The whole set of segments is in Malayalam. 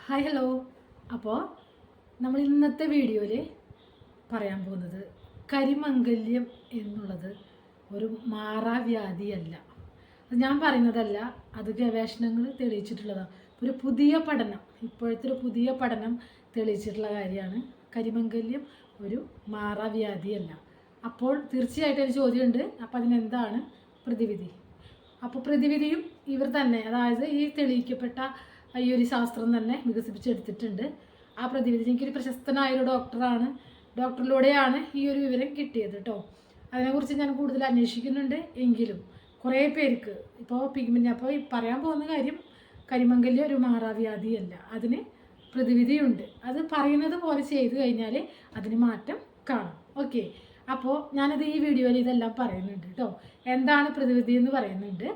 Hi hello. അപ്പോൾ നമ്മൾ ഇന്നത്തെ വീഡിയോയിൽ പറയാൻ പോകുന്നത് കരിമംഗല്യം എന്നുള്ളത് ഒരു മാറാവ്യാധിയല്ല. അത് ഞാൻ പറയുന്നതല്ല, അത് ഗവേഷണങ്ങൾ തെളിയിച്ചിട്ടുള്ളതാണ്. ഒരു പുതിയ പഠനം, ഇപ്പോഴത്തെ ഒരു പുതിയ പഠനം തെളിയിച്ചിട്ടുള്ള കാര്യമാണ് കരിമംഗല്യം ഒരു മാറാവ്യാധിയല്ല. അപ്പോൾ തീർച്ചയായിട്ടും ഒരു ചോദ്യമുണ്ട്, അപ്പോൾ അതിനെന്താണ് പ്രതിവിധി? അപ്പോൾ പ്രതിവിധിയും ഇവർ തന്നെ, അതായത് ഈ തെളിയിക്കപ്പെട്ട ഈ ഒരു ശാസ്ത്രം തന്നെ വികസിപ്പിച്ചെടുത്തിട്ടുണ്ട്. ആ പ്രതിവിധി എനിക്കൊരു പ്രശസ്തനായൊരു ഡോക്ടറിലൂടെയാണ് ഈ ഒരു വിവരം കിട്ടിയത് കേട്ടോ. അതിനെക്കുറിച്ച് ഞാൻ കൂടുതൽ അന്വേഷിക്കുന്നുണ്ട്. എങ്കിലും കുറേ പേർക്ക് ഇപ്പോൾ പിഗ്മെൻ്റ്, അപ്പോൾ ഈ പറയാൻ പോകുന്ന കാര്യം കരിമംഗല്യം ഒരു മാറാവ്യാധിയല്ല, അതിന് പ്രതിവിധിയുണ്ട്. അത് പറയുന്നത് പോലെ ചെയ്തു കഴിഞ്ഞാൽ അതിന് മാറ്റം കാണും. ഓക്കെ, അപ്പോൾ ഞാനത് ഈ വീഡിയോയിൽ ഇതെല്ലാം പറയുന്നുണ്ട് കേട്ടോ. എന്താണ് പ്രതിവിധി എന്ന് പറയുന്നുണ്ട്.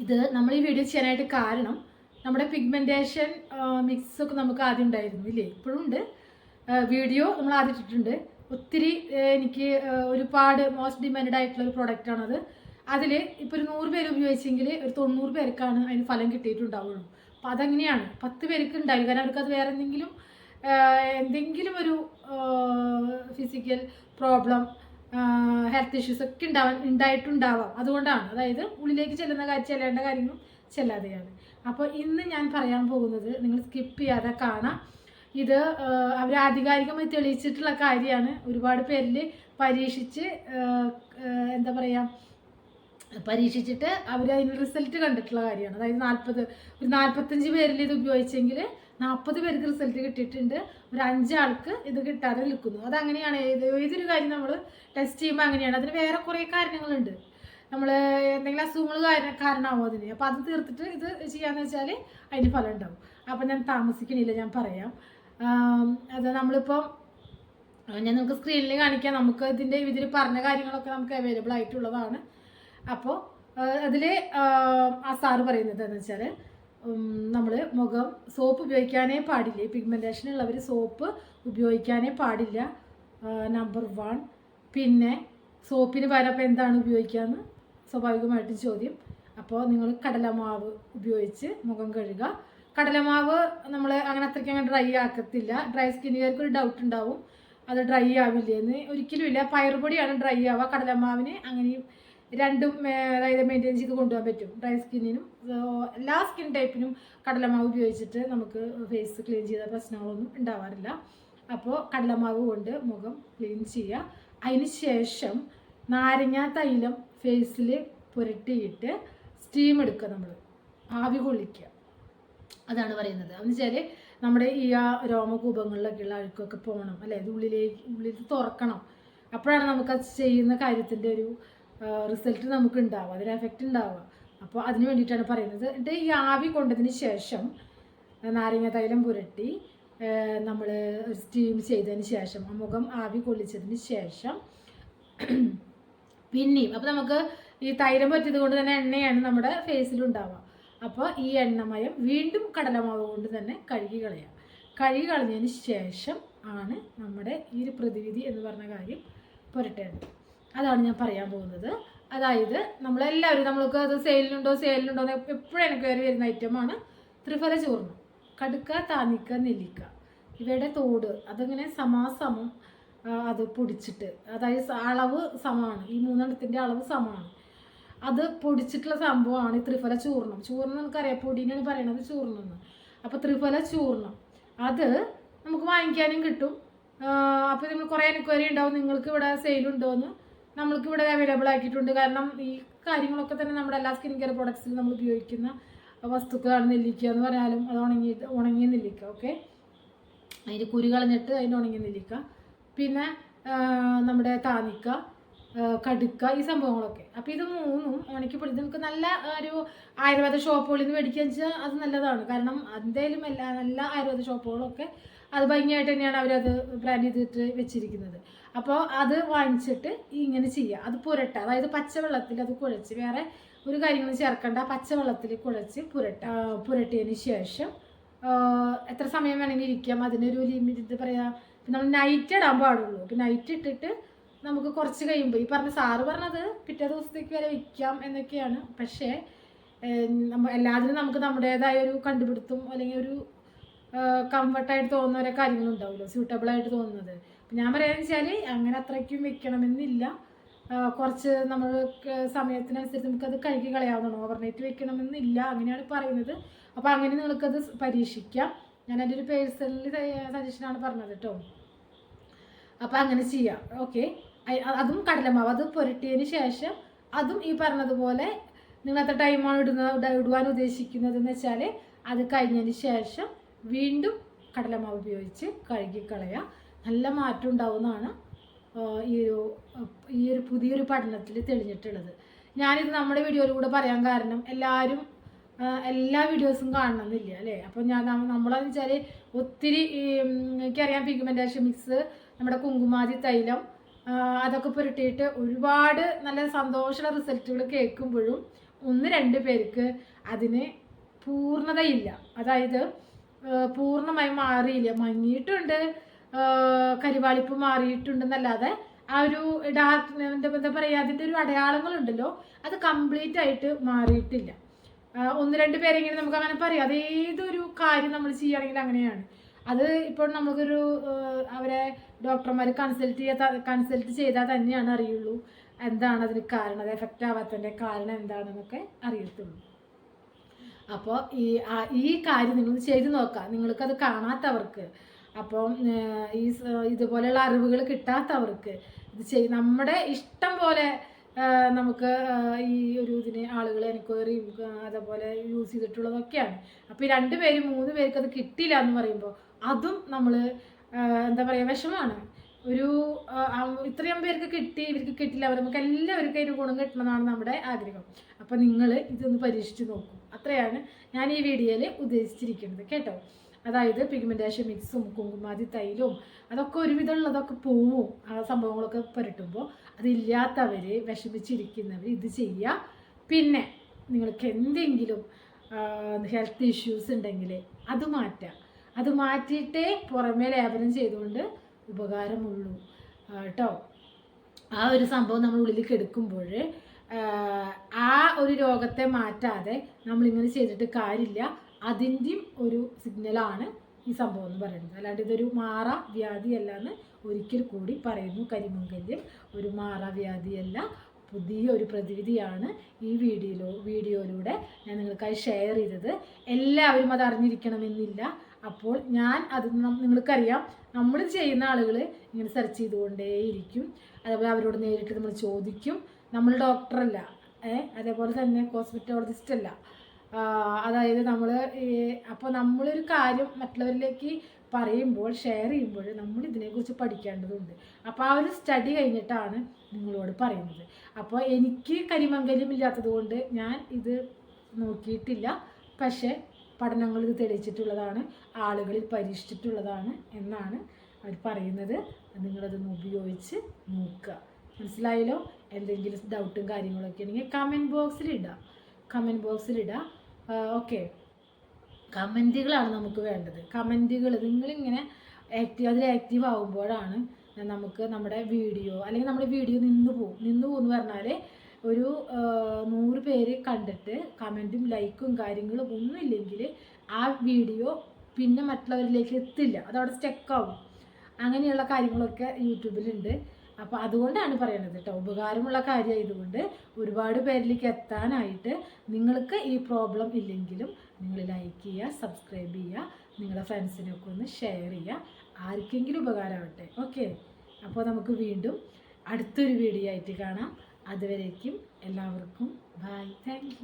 ഇത് നമ്മൾ ഈ വീഡിയോ ചെയ്യാനായിട്ട് കാരണം നമ്മുടെ പിഗ്മെൻറ്റേഷൻ മിക്സൊക്കെ നമുക്ക് ആദ്യം ഉണ്ടായിരുന്നു, ഇല്ലേ? ഇപ്പോഴും ഉണ്ട്. വീഡിയോ നമ്മൾ ആദ്യം ഇട്ടിട്ടുണ്ട്. ഒത്തിരി എനിക്ക് ഒരുപാട് മോസ്റ്റ് ഡിമാൻഡ് ആയിട്ടുള്ള ഒരു പ്രോഡക്റ്റാണത്. അതിൽ ഇപ്പോൾ ഒരു 100 പേര് ഉപയോഗിച്ചെങ്കിൽ ഒരു 90 പേർക്കാണ് അതിന് ഫലം കിട്ടിയിട്ടുണ്ടാവുള്ളൂ. അപ്പോൾ അതങ്ങനെയാണ്. 10 പേർക്ക് ഉണ്ടായി, കാരണം അവർക്കത് വേറെ എന്തെങ്കിലും ഒരു ഫിസിക്കൽ പ്രോബ്ലം, ഹെൽത്ത് ഇഷ്യൂസ് ഒക്കെ ഉണ്ടായിട്ടുണ്ടാവാം. അതുകൊണ്ടാണ്, അതായത് ഉള്ളിലേക്ക് ചെല്ലേണ്ട കാര്യങ്ങളും ചെല്ലാതെയാണ്. അപ്പോൾ ഇന്ന് ഞാൻ പറയാൻ പോകുന്നത് നിങ്ങൾ സ്കിപ്പ് ചെയ്യാതെ കാണാം. ഇത് അവർ ആധികാരികമായി തെളിയിച്ചിട്ടുള്ള കാര്യമാണ്. ഒരുപാട് പേരിൽ പരീക്ഷിച്ച് പരീക്ഷിച്ചിട്ട് അവർ അതിന് റിസൾട്ട് കണ്ടിട്ടുള്ള കാര്യമാണ്. അതായത് ഒരു 45 പേരിൽ ഇത് ഉപയോഗിച്ചെങ്കിൽ 40 പേർക്ക് റിസൾട്ട് കിട്ടിയിട്ടുണ്ട്. ഒരു 5 ആൾക്ക് ഇത് കിട്ടാതെ നിൽക്കുന്നു. അതങ്ങനെയാണ്. ഏതൊരു കാര്യം നമ്മൾ ടെസ്റ്റ് ചെയ്യുമ്പോൾ അങ്ങനെയാണ്. അതിന് വേറെ കുറേ കാരണങ്ങളുണ്ട്. നമ്മൾ എന്തെങ്കിലും അസുഖങ്ങൾ കാരണമാവും അതിന്. അപ്പോൾ അത് തീർത്തിട്ട് ഇത് ചെയ്യാന്ന് വെച്ചാൽ അതിന് ഫലം ഉണ്ടാവും. അപ്പോൾ ഞാൻ താമസിക്കണില്ല, ഞാൻ പറയാം. അത് നമ്മളിപ്പോൾ ഞാൻ നിങ്ങൾക്ക് സ്ക്രീനിൽ കാണിക്കാം. നമുക്ക് ഇതിൽ പറഞ്ഞ കാര്യങ്ങളൊക്കെ നമുക്ക് അവൈലബിൾ ആയിട്ടുള്ളതാണ്. അപ്പോൾ അതിൽ ആ സാറ് പറയുന്നത് എന്ന് വെച്ചാൽ നമ്മൾ മുഖം സോപ്പ് ഉപയോഗിക്കാനേ പാടില്ല. പിഗ്മെൻറ്റേഷൻ ഉള്ളവർ സോപ്പ് ഉപയോഗിക്കാനേ പാടില്ല, നമ്പർ 1. പിന്നെ സോപ്പിന് പകരം അപ്പോൾ എന്താണ് ഉപയോഗിക്കാമെന്ന് സ്വാഭാവികമായിട്ടും ചോദ്യം. അപ്പോൾ നിങ്ങൾ കടലമാവ് ഉപയോഗിച്ച് മുഖം കഴുകുക. കടലമാവ് നമ്മൾ അത്രയ്ക്ക് ഡ്രൈ ആക്കത്തില്ല. ഡ്രൈ സ്കിന്നുകാർക്ക് ഒരു ഡൗട്ട് ഉണ്ടാവും, അത് ഡ്രൈ ആവില്ലെന്ന്. ഒരിക്കലും ഇല്ല. പയറുപൊടിയാണ് ഡ്രൈ ആവുക. കടലമാവിന് അങ്ങനെയും രണ്ടും അതായത് മെയിൻറ്റെയിൻ ചെയ്ത് കൊണ്ടുപോകാൻ പറ്റും. ഡ്രൈ സ്കിന്നിനും എല്ലാ സ്കിൻ ടൈപ്പിനും കടലമാവ് ഉപയോഗിച്ചിട്ട് നമുക്ക് ഫേസ് ക്ലീൻ ചെയ്ത പ്രശ്നങ്ങളൊന്നും ഉണ്ടാവാറില്ല. അപ്പോൾ കടലമാവ് കൊണ്ട് മുഖം ക്ലീൻ ചെയ്യുക. അതിന് ശേഷം നാരങ്ങ തൈലം ഫേസിൽ പുരട്ടിയിട്ട് സ്റ്റീം എടുക്കുക, നമ്മൾ ആവി കൊള്ളിക്കുക. അതാണ് പറയുന്നത്. എന്ന് വെച്ചാൽ നമ്മുടെ ഈ രോമകൂപങ്ങളിലൊക്കെയുള്ള അഴുക്കൊക്കെ പോകണം, അല്ലേ? ഇത് ഉള്ളിൽ തുറക്കണം. അപ്പോഴാണ് നമുക്ക് അത് ചെയ്യുന്ന കാര്യത്തിൻ്റെ ഒരു റിസൾട്ട് നമുക്ക് ഉണ്ടാവുക, അതിന് എഫക്റ്റ് ഉണ്ടാവുക. അപ്പോൾ അതിന് വേണ്ടിയിട്ടാണ് പറയുന്നത്. എന്നിട്ട് ഈ ആവി കൊണ്ടതിന് ശേഷം നാരങ്ങ തൈലം പുരട്ടി നമ്മൾ സ്റ്റീം ചെയ്തതിന് ശേഷം മുഖം ആവി കൊള്ളിച്ചതിന് ശേഷം പിന്നെയും അപ്പോൾ നമുക്ക് ഈ തൈലം പറ്റിയത് കൊണ്ട് തന്നെ എണ്ണയാണ് നമ്മുടെ ഫേസിലുണ്ടാവുക. അപ്പോൾ ഈ എണ്ണമയം വീണ്ടും കടലമാവ് കൊണ്ട് തന്നെ കഴുകി കളഞ്ഞതിന് ശേഷം ആണ് നമ്മുടെ ഈ ഒരു പ്രതിവിധി എന്ന് പറഞ്ഞ കാര്യം പുരട്ടേണ്ടത്. അതാണ് ഞാൻ പറയാൻ പോകുന്നത്. അതായത് നമ്മൾക്ക് അത് സെയിലിനുണ്ടോ എന്ന് എപ്പോഴും എനിക്ക് വരുന്ന ഐറ്റമാണ് ത്രിഫല ചൂർണം, കടുക്ക, താനിക്ക, നെല്ലിക്ക. ഇവയുടെ തോട് അതിങ്ങനെ സമാസമം അത് പൊടിച്ചിട്ട്, അതായത് അളവ് സമമാണ്, ഈ 3 അളവ് സമമാണ്. അത് പൊടിച്ചിട്ടുള്ള സംഭവമാണ് ഈ ത്രിഫല ചൂർണം. നമുക്കറിയാം, പൊടിനാണ് പറയണത് ചൂർണം എന്ന്. അപ്പോൾ ത്രിഫല ചൂർണം അത് നമുക്ക് വാങ്ങിക്കാനും കിട്ടും. അപ്പോൾ നിങ്ങൾ കുറേ എൻക്വയറി ഉണ്ടാവും, നിങ്ങൾക്ക് ഇവിടെ സെയിലുണ്ടോയെന്ന്. നമ്മൾക്ക് ഇവിടെ അവൈലബിൾ ആക്കിയിട്ടുണ്ട്. കാരണം ഈ കാര്യങ്ങളൊക്കെ തന്നെ നമ്മുടെ എല്ലാ സ്കിൻ കെയർ പ്രോഡക്ട്സിലും നമ്മൾ ഉപയോഗിക്കുന്ന വസ്തുക്കളാണ്. നെല്ലിക്ക എന്ന് പറഞ്ഞാലും അത് ഉണങ്ങിയ നെല്ലിക്ക, ഓക്കെ, അതിൻ്റെ കുരു കളഞ്ഞിട്ട് അതിൻ്റെ ഉണങ്ങിയ നെല്ലിക്ക, പിന്നെ നമ്മുടെ താനിക്ക, കടുക്ക, ഈ സംഭവങ്ങളൊക്കെ. അപ്പോൾ ഇത് 3ഉം ഉണക്കിപ്പൊടി നമുക്ക് നല്ല ഒരു ആയുർവേദ ഷോപ്പുകളിൽ നിന്ന് മേടിക്കുക വെച്ചാൽ അത് നല്ലതാണ്. കാരണം എന്തായാലും നല്ല ആയുർവേദ ഷോപ്പുകളൊക്കെ അത് ഭംഗിയായിട്ട് തന്നെയാണ് അവരത് ബ്രാൻഡ് ചെയ്തിട്ട് വെച്ചിരിക്കുന്നത്. അപ്പോൾ അത് വാങ്ങിച്ചിട്ട് ഇങ്ങനെ ചെയ്യുക. അത് പുരട്ടുക, അതായത് പച്ചവെള്ളത്തിൽ അത് കുഴച്ച്, വേറെ ഒരു കാര്യങ്ങളും ചേർക്കേണ്ട, പച്ചവെള്ളത്തിൽ കുഴച്ച് പുരട്ടിയതിന് ശേഷം എത്ര സമയം വേണമെങ്കിൽ ഇരിക്കാം. അതിനൊരു ലിമിറ്റ് പറയാം. നമ്മൾ നൈറ്റ് ഇടാൻ പാടുള്ളൂ. അപ്പോൾ നൈറ്റ് ഇട്ടിട്ട് നമുക്ക് കുറച്ച് കഴിയുമ്പോൾ ഈ സാറ് പറഞ്ഞത് പിറ്റേ ദിവസത്തേക്ക് വരെ വയ്ക്കാം എന്നൊക്കെയാണ്. പക്ഷേ എല്ലാത്തിനും നമുക്ക് നമ്മുടേതായ ഒരു കണ്ടുപിടുത്തം അല്ലെങ്കിൽ ഒരു കംഫർട്ടായിട്ട് തോന്നുന്ന ഓരോ കാര്യങ്ങളുണ്ടാവുമല്ലോ, സ്യൂട്ടബിളായിട്ട് തോന്നുന്നത്. ഞാൻ പറയാന്ന് വെച്ചാൽ അങ്ങനെ അത്രയ്ക്കും വെക്കണമെന്നില്ല. കുറച്ച് നമ്മൾ സമയത്തിനനുസരിച്ച് നമുക്കത് കഴുകി കളയാവുന്നതാണ്. ഓവർനൈറ്റ് വെക്കണമെന്നില്ല, അങ്ങനെയാണ് പറയുന്നത്. അപ്പോൾ അങ്ങനെ നിങ്ങൾക്കത് പരീക്ഷിക്കാം. ഞാൻ എൻ്റെ ഒരു പേഴ്സണലി സജഷനാണ് പറഞ്ഞത് കേട്ടോ. അപ്പോൾ അങ്ങനെ ചെയ്യാം. ഓക്കെ, അതും കടലമാവ് അത് പുരട്ടിയതിന് ശേഷം അതും ഈ പറഞ്ഞതുപോലെ നിങ്ങൾ എത്ര ടൈമാണ് ഇടുവാൻ ഉദ്ദേശിക്കുന്നതെന്ന് വെച്ചാൽ അത് കഴിഞ്ഞതിന് ശേഷം വീണ്ടും കടലമാവ് ഉപയോഗിച്ച് കഴുകിക്കളയുക. നല്ല മാറ്റം ഉണ്ടാവുന്നതാണ് ഈ ഒരു പുതിയൊരു പഠനത്തിൽ തെളിഞ്ഞിട്ടുള്ളത്. ഞാനിത് നമ്മുടെ വീഡിയോയിലൂടെ പറയാൻ കാരണം എല്ലാവരും എല്ലാ വീഡിയോസും കാണണമെന്നില്ല അല്ലേ. അപ്പോൾ നമ്മളെന്ന് വെച്ചാൽ ഒത്തിരി എനിക്കറിയാം പിഗ്മെൻറ്റേഷൻ മിക്സ്, നമ്മുടെ കുങ്കുമാതി തൈലം അതൊക്കെ പുരട്ടിയിട്ട് ഒരുപാട് നല്ല സന്തോഷമുള്ള റിസൾട്ടുകൾ കേൾക്കുമ്പോഴും 1-2 പേർക്ക് അതിന് പൂർണ്ണതയില്ല. അതായത് പൂർണ്ണമായി മാറിയില്ല, മങ്ങിയിട്ടുണ്ട്, കരിവാളിപ്പ് മാറിയിട്ടുണ്ടെന്നല്ലാതെ ആ ഒരു ഡാർക്ക് എന്താ പറയുക, അതിൻ്റെ ഒരു അടയാളങ്ങളുണ്ടല്ലോ അത് കംപ്ലീറ്റ് ആയിട്ട് മാറിയിട്ടില്ല. 1-2 പേരെങ്കിലും നമുക്ക് അങ്ങനെ പറയാം. അതേതൊരു കാര്യം നമ്മൾ ചെയ്യുകയാണെങ്കിൽ അങ്ങനെയാണ്. അത് ഇപ്പോൾ നമുക്കൊരു അവരെ ഡോക്ടർമാർ കൺസൾട്ട് ചെയ്താൽ തന്നെയാണ് അറിയുള്ളൂ എന്താണ് അതിന് കാരണം, അത് എഫക്റ്റ് ആവാത്തതിൻ്റെ കാരണം എന്താണെന്നൊക്കെ അറിയത്തുള്ളൂ. അപ്പോൾ ഈ കാര്യം നിങ്ങൾ ചെയ്ത് നോക്കാം, നിങ്ങൾക്കത് കാണാത്തവർക്ക്. അപ്പം ഇതുപോലെയുള്ള അറിവുകൾ കിട്ടാത്തവർക്ക് ഇത് നമ്മുടെ ഇഷ്ടം പോലെ നമുക്ക് ഈ ഒരു ഇതിന് ആളുകൾ എൻക്വയറിയും അതേപോലെ യൂസ് ചെയ്തിട്ടുള്ളതൊക്കെയാണ്. അപ്പോൾ ഈ 2 പേര് 3 പേർക്ക് അത് കിട്ടിയില്ല എന്ന് പറയുമ്പോൾ അതും നമ്മൾ എന്താ പറയുക, വിഷമമാണ്. ഇത്രയും പേർക്ക് കിട്ടി, ഇവർക്ക് കിട്ടില്ല, നമുക്ക് എല്ലാവർക്കും അതിന് ഗുണം കിട്ടണമെന്നാണ് നമ്മുടെ ആഗ്രഹം. അപ്പോൾ നിങ്ങൾ ഇതൊന്ന് പരീക്ഷിച്ച് നോക്കൂ. അത്രയാണ് ഞാൻ ഈ വീഡിയോയിൽ ഉദ്ദേശിച്ചിരിക്കുന്നത് കേട്ടോ. അതായത് പിഗ്മെൻറ്റേഷൻ മിക്സും കുങ്കുമാതി തൈലും അതൊക്കെ ഒരുവിധമുള്ളതൊക്കെ പോവും. ആ സംഭവങ്ങളൊക്കെ പുരട്ടുമ്പോൾ അതില്ലാത്തവർ, വിഷമിച്ചിരിക്കുന്നവർ ഇത് ചെയ്യുക. പിന്നെ നിങ്ങൾക്ക് എന്തെങ്കിലും ഹെൽത്ത് ഇഷ്യൂസ് ഉണ്ടെങ്കിൽ അത് മാറ്റുക. അത് മാറ്റിയിട്ടേ പുറമേ ലേപനം ചെയ്തുകൊണ്ട് ഉപകാരമുള്ളൂ കേട്ടോ. ആ ഒരു സംഭവം നമ്മൾ ഉള്ളിൽ കെടുക്കുമ്പോൾ ആ ഒരു രോഗത്തെ മാറ്റാതെ നമ്മളിങ്ങനെ ചെയ്തിട്ട് കാര്യമില്ല. അതിൻ്റെയും ഒരു സിഗ്നലാണ് ഈ സംഭവം എന്ന് പറയുന്നത്. അല്ലാണ്ട് ഇതൊരു മാറാ വ്യാധിയല്ല എന്ന് ഒരിക്കൽ കൂടി പറയുന്നു. കരിമംഗല്യം ഒരു മാറാ വ്യാധിയല്ല, പുതിയൊരു പ്രതിവിധിയാണ്. ഈ വീഡിയോയിലൂടെ ഞാൻ നിങ്ങൾക്കായി ഷെയർ ചെയ്തത്. എല്ലാവരും അത് അറിഞ്ഞിരിക്കണമെന്നില്ല. അപ്പോൾ ഞാൻ അത് നിങ്ങൾക്കറിയാം, നമ്മൾ ചെയ്യുന്ന ആളുകൾ ഇങ്ങനെ സെർച്ച് ചെയ്തുകൊണ്ടേയിരിക്കും. അതേപോലെ അവരോട് നേരിട്ട് നമ്മൾ ചോദിക്കും. നമ്മൾ ഡോക്ടറല്ല, അതേപോലെ തന്നെ കോസ്മെറ്റോളജിസ്റ്റ് അല്ല. അതായത് അപ്പോൾ നമ്മളൊരു കാര്യം മറ്റുള്ളവരിലേക്ക് പറയുമ്പോൾ, ഷെയർ ചെയ്യുമ്പോൾ നമ്മൾ ഇതിനെക്കുറിച്ച് പഠിക്കേണ്ടതുണ്ട്. അപ്പോൾ ആ ഒരു സ്റ്റഡി കഴിഞ്ഞിട്ടാണ് നിങ്ങളോട് പറയുന്നത്. അപ്പോൾ എനിക്ക് കരിമംഗല്യം ഇല്ലാത്തത് കൊണ്ട് ഞാൻ ഇത് നോക്കിയിട്ടില്ല. പക്ഷേ പഠനങ്ങൾ ഇത് തെളിയിച്ചിട്ടുള്ളതാണ്, ആളുകളിൽ പരീക്ഷിച്ചിട്ടുള്ളതാണ് എന്നാണ് അവർ പറയുന്നത്. നിങ്ങളതൊന്ന് ഉപയോഗിച്ച് നോക്കുക. മനസ്സിലായല്ലോ? എന്തെങ്കിലും ഡൗട്ടും കാര്യങ്ങളൊക്കെ ഉണ്ടെങ്കിൽ കമൻറ്റ് ബോക്സിലിടുക. ഓക്കെ, കമൻറ്റുകളാണ് നമുക്ക് വേണ്ടത്. കമൻറ്റുകൾ നിങ്ങളിങ്ങനെ അതിൽ ആക്റ്റീവ് ആകുമ്പോഴാണ് നമുക്ക് നമ്മുടെ വീഡിയോ, അല്ലെങ്കിൽ നമ്മുടെ വീഡിയോ നിന്നു പോകുമെന്ന് പറഞ്ഞാൽ ഒരു 100 പേര് കണ്ടിട്ട് കമൻറ്റും ലൈക്കും കാര്യങ്ങളും ഒന്നുമില്ലെങ്കിൽ ആ വീഡിയോ പിന്നെ മറ്റുള്ളവരിലേക്ക് എത്തില്ല, അതവിടെ സ്റ്റക്കാവും. അങ്ങനെയുള്ള കാര്യങ്ങളൊക്കെ യൂട്യൂബിലുണ്ട്. അപ്പോൾ അതുകൊണ്ടാണ് പറയണത് കേട്ടോ. ഉപകാരമുള്ള കാര്യമായതുകൊണ്ട് ഒരുപാട് പേരിലേക്ക് എത്താനായിട്ട് നിങ്ങൾക്ക് ഈ പ്രോബ്ലം ഇല്ലെങ്കിലും നിങ്ങൾ ലൈക്ക് ചെയ്യുക, സബ്സ്ക്രൈബ് ചെയ്യുക, നിങ്ങളുടെ ഫ്രണ്ട്സിനൊക്കെ ഒന്ന് ഷെയർ ചെയ്യുക. ആർക്കെങ്കിലും ഉപകാരമാവട്ടെ. ഓക്കെ, അപ്പോൾ നമുക്ക് വീണ്ടും അടുത്തൊരു വീഡിയോ ആയിട്ട് കാണാം. അതുവരേക്കും എല്ലാവർക്കും ബൈ, താങ്ക് യു.